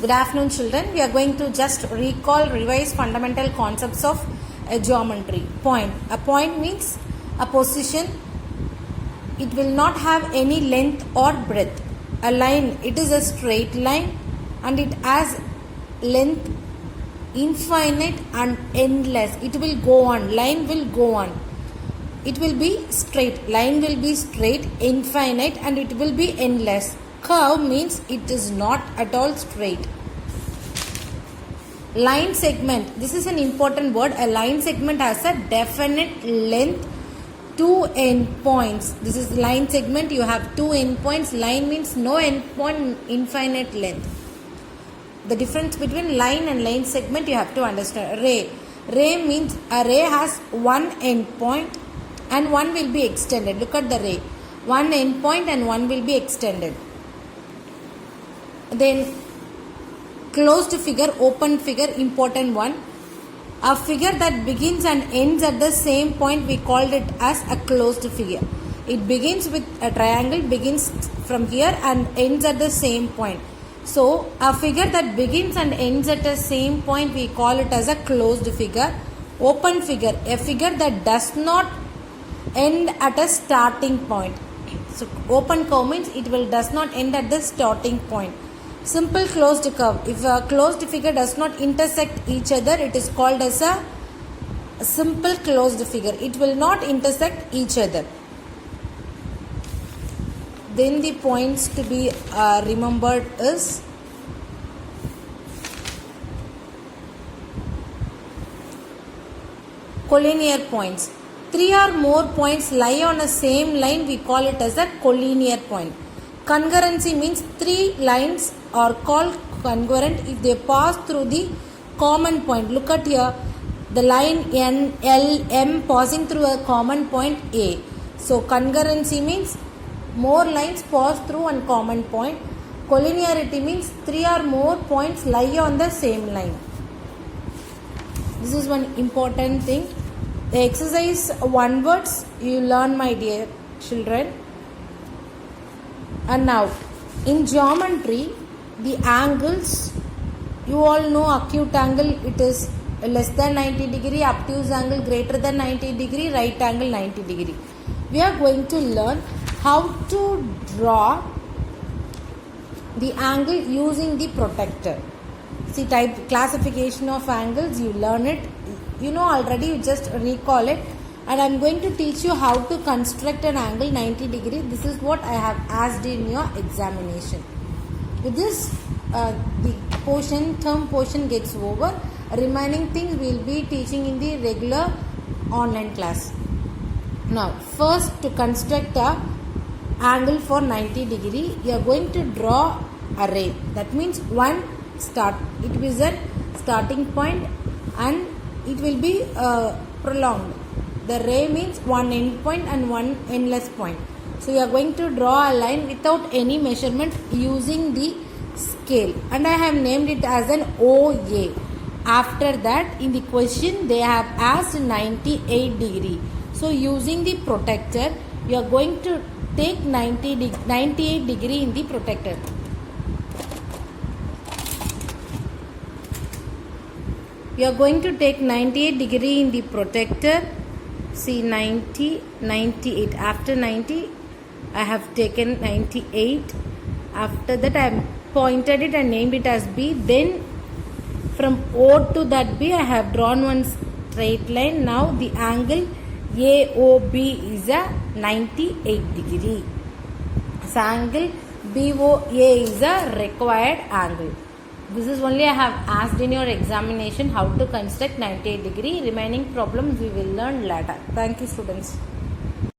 Good afternoon, children. We are going to just revise fundamental concepts of geometry. Point. A point means a position. It will not have any length or breadth. A line, it is a straight line and it has length infinite and endless. It will go on. Line will go on. It will be straight. Line will be straight, infinite, and it will be endless. Curve means it is not at all straight. Line segment. This is an important word. A line segment has a definite length, two endpoints. This is line segment. You have two endpoints. Line means no endpoint, infinite length. The difference between line and line segment you have to understand. Ray. Ray means a ray has one endpoint and one will be extended. Look at the ray. One endpoint and one will be extended. Then closed figure, open figure, important one. A figure that begins and ends at the same point, we called it as a closed figure. It begins with a triangle, begins from here and ends at the same point. So a figure that begins and ends at the same point, we call it as a closed figure. Open figure, a figure that does not end at a starting point. So open curve means it does not end at the starting point. Simple closed curve. If a closed figure does not intersect each other, it is called as a simple closed figure. It will not intersect each other. Then the points to be remembered is collinear points. Three or more points lie on a same line, we call it as a collinear point. Concurrency means three lines are called congruent if they pass through the common point. Look at here, the line N, L, M passing through a common point A. So concurrency means more lines pass through one common point. Collinearity means three or more points lie on the same line. This is one important thing. The exercise one words you learn, my dear children. And now in geometry, the angles, you all know acute angle, it is less than 90 degree, obtuse angle greater than 90 degree, right angle 90 degree. We are going to learn how to draw the angle using the protractor. See, type classification of angles, you learn it. You know already, you just recall it. And I am going to teach you how to construct an angle 90 degree. This is what I have asked in your examination. With this, the term portion gets over. Remaining things we will be teaching in the regular online class. Now, first to construct a angle for 90 degree, you are going to draw a ray. That means one start. It is a starting point and it will be prolonged. The ray means one end point and one endless point. So you are going to draw a line without any measurement using the scale. And I have named it as an OA. After that, in the question, they have asked 98 degree. So using the protractor, you are going to take 98 degree in the protractor. You are going to take 98 degree in the protractor. See 90, 98. After 90, I have taken 98. After that, I have pointed it and named it as B. Then from O to that B, I have drawn one straight line. Now the angle AOB is a 98 degree. So angle BOA is a required angle. This is only I have asked in your examination how to construct 98 degree. Remaining problems we will learn later. Thank you, students.